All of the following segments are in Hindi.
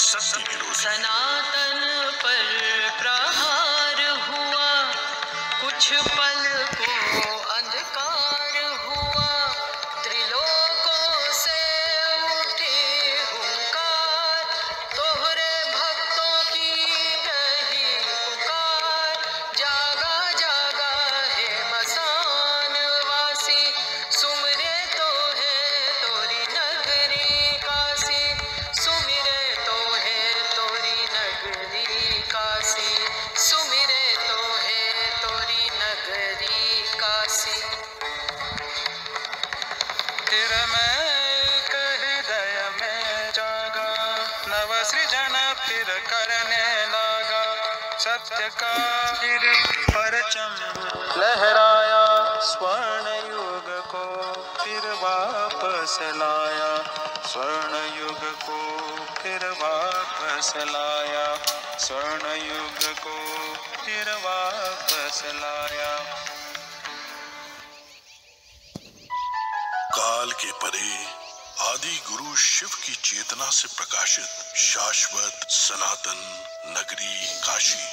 सत्य विरोधी। सनातन पर प्रहार हुआ, कुछ पल को अंधकार हुआ, त्रिलोकों से उठे हुंकार, तोहरे भक्तों की यही पुकार। जागा जागा है मसान वासी, सुमरे तो है तोरी नगरी काशी, सुमिरे तो है तोरी नगरी काशी, सुमिरे तो है तोरी नगरी काशी। फिर मैं एक हृदय में जागा, नव सृजन फिर करने लगा, सत्य का फिर परचम लहराया, स्वर्ण युग को फिर वापस लाया, स्वर्ण युग को फिर वापस लाया, स्वर्ण युग को फिर वापस लाया। काल के परे आदि गुरु शिव की चेतना से प्रकाशित शाश्वत सनातन नगरी काशी।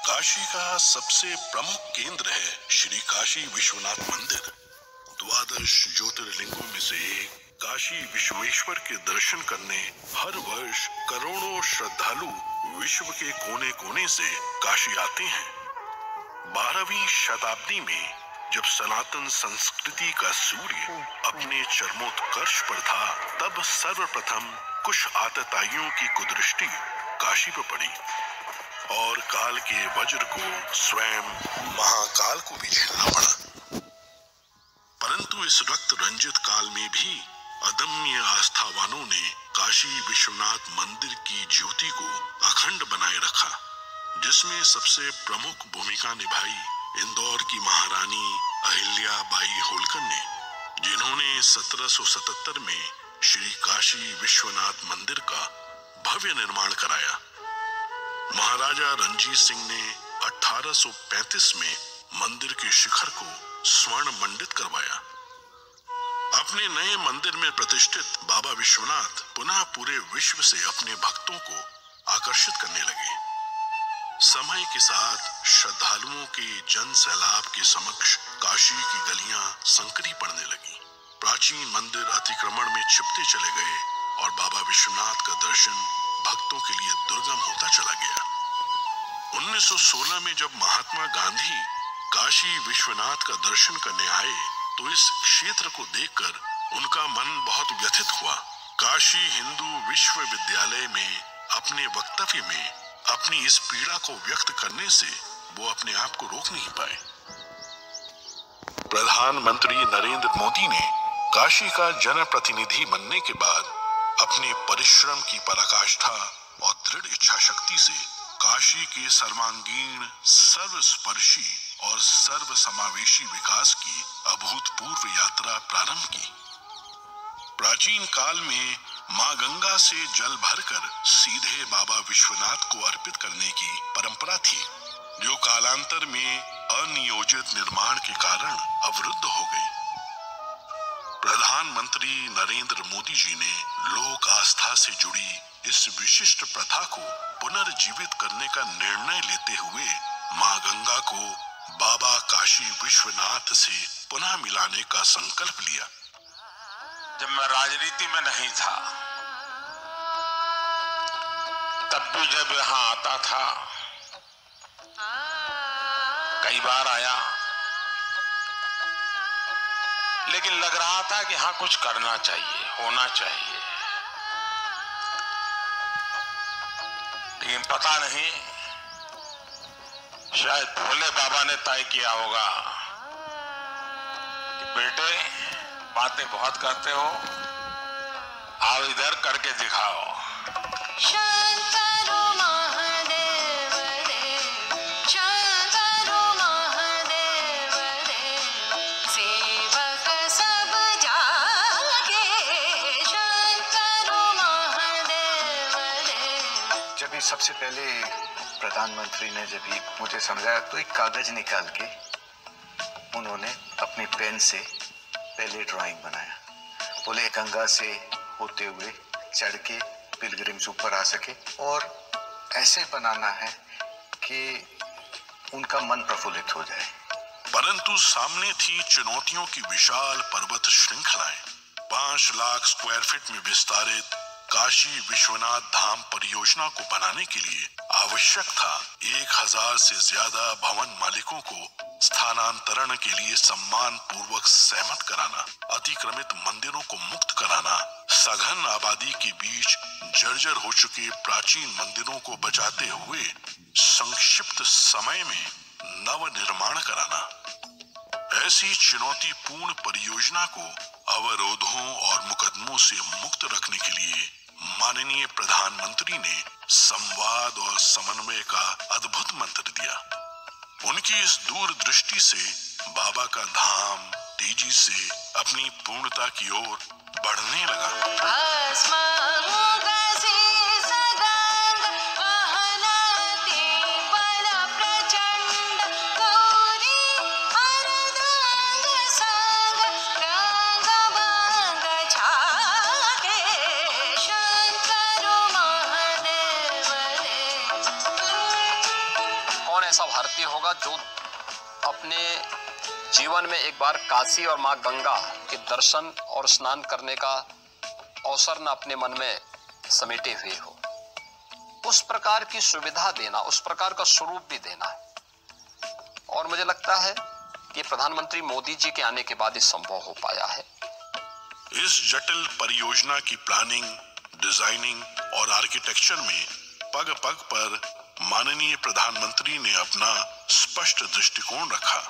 काशी का सबसे प्रमुख केंद्र है श्री काशी विश्वनाथ मंदिर। 12 ज्योतिर्लिंगों में से एक काशी विश्वेश्वर के दर्शन करने हर वर्ष करोड़ों श्रद्धालु विश्व के कोने कोने से काशी आते हैं। 12वीं शताब्दी में जब सनातन संस्कृति का सूर्य अपने चरमोत्कर्ष पर था, तब सर्वप्रथम कुछ आतताइयों की कुदृष्टि काशी पर पड़ी और काल के वज्र को स्वयं महाकाल को भी झेलना पड़ा। परंतु इस रक्त रंजित काल में भी अदम्य आस्थावानों ने काशी विश्वनाथ मंदिर की ज्योति को अखंड बनाए रखा, जिसमें सबसे प्रमुख भूमिका निभाई इंदौर की महारानी अहिल्या बाई होलकर ने, जिन्होंने 1777 में श्री काशी विश्वनाथ मंदिर का भव्य निर्माण कराया। महाराजा रणजीत सिंह ने 1835 में मंदिर के शिखर को स्वर्ण मंडित करवाया। अपने नए मंदिर में प्रतिष्ठित बाबा विश्वनाथ पुनः पूरे विश्व से अपने भक्तों को आकर्षित करने लगे। समय के साथ श्रद्धालुओं के जन सैलाब के समक्ष काशी की गलियां संकरी पड़ने लगी। प्राचीन मंदिर अतिक्रमण में छिपते चले गए और बाबा विश्वनाथ का दर्शन भक्तों के लिए दुर्गम होता चला गया। 1916 में जब महात्मा गांधी काशी विश्वनाथ का दर्शन करने आए, तो इस क्षेत्र को देखकर उनका मन बहुत व्यथित हुआ। काशी हिंदू विश्वविद्यालय में अपने वक्तव्य में अपनी इस पीड़ा को व्यक्त करने से वो अपने आप को रोक नहीं पाए। प्रधानमंत्री नरेंद्र मोदी ने काशी का जनप्रतिनिधि बनने के बाद अपने परिश्रम की पराकाष्ठा और दृढ़ इच्छा शक्ति से काशी के सर्वांगीण, सर्वस्पर्शी और सर्वसमावेशी विकास की अभूतपूर्व यात्रा प्रारंभ की। प्राचीन काल में मां गंगा से जल भरकर सीधे बाबा विश्वनाथ को अर्पित करने की परंपरा थी, जो कालांतर में अनियोजित निर्माण के कारण अवरुद्ध हो गई। प्रधानमंत्री नरेंद्र मोदी जी ने लोक आस्था से जुड़ी इस विशिष्ट प्रथा को पुनर्जीवित करने का निर्णय लेते हुए मां गंगा को बाबा काशी विश्वनाथ से पुनः मिलाने का संकल्प लिया। जब मैं राजनीति में नहीं था, तब भी जब यहाँ आता था, कई बार आया, लेकिन लग रहा था कि हाँ कुछ करना चाहिए, होना चाहिए। लेकिन पता नहीं, शायद भोले बाबा ने तय किया होगा कि बेटे बातें बहुत करते हो, आओ इधर करके दिखाओ। शंकर महादेव देव, शंकर महादेव देव, सेवक सब जागे, शंकर महादेव देव। जब ये सबसे पहले प्रधानमंत्री ने जब ये मुझे समझाया, तो एक कागज निकाल के उन्होंने अपनी पेन से पहले ड्राइंग बनाया। बोले गंगा से होते हुए चढ़ के पिलग्रिम्स ऊपर आ सके और ऐसे बनाना है कि उनका मन प्रफुल्लित हो जाए। परंतु सामने थी चुनौतियों की विशाल पर्वत श्रृंखलाएं। 5 लाख स्क्वायर फीट में विस्तारित काशी विश्वनाथ धाम परियोजना को बनाने के लिए आवश्यक था 1000 से ज्यादा भवन मालिकों को स्थानांतरण के लिए सम्मान पूर्वक सहमत कराना, अतिक्रमित मंदिरों को मुक्त कराना, सघन आबादी के बीच जर्जर हो चुके प्राचीन मंदिरों को बचाते हुए संक्षिप्त समय में नव निर्माण कराना। ऐसी चुनौतीपूर्ण परियोजना को अवरोधों और मुकदमों से मुक्त रखने के लिए माननीय प्रधानमंत्री ने संवाद और समन्वय का अद्भुत मंत्र दिया। उनकी इस दूरदृष्टि से बाबा का धाम तेजी से अपनी पूर्णता की ओर बढ़ने लगा। कौन ऐसा भारतीय होगा जो अपने जीवन में एक बार काशी और मां गंगा के दर्शन और स्नान करने का अवसर न अपने मन में समेटे हुए हो। उस प्रकार की सुविधा देना, उस प्रकार का स्वरूप भी देना है। और मुझे लगता है कि प्रधानमंत्री मोदी जी के आने के बाद ये संभव हो पाया है। इस जटिल परियोजना की प्लानिंग, डिजाइनिंग और आर्किटेक्चर में पग पग पर माननीय प्रधानमंत्री ने अपना स्पष्ट दृष्टिकोण रखा।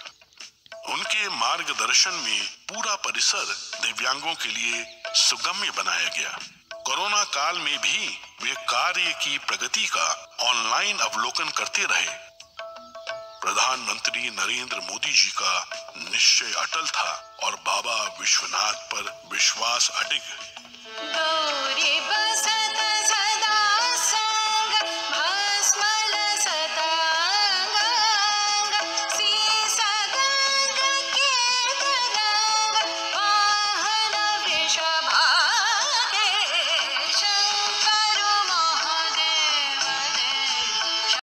उनके मार्गदर्शन में पूरा परिसर दिव्यांगों के लिए सुगम्य बनाया गया। कोरोना काल में भी वे कार्य की प्रगति का ऑनलाइन अवलोकन करते रहे। प्रधानमंत्री नरेंद्र मोदी जी का निश्चय अटल था और बाबा विश्वनाथ पर विश्वास अडिग।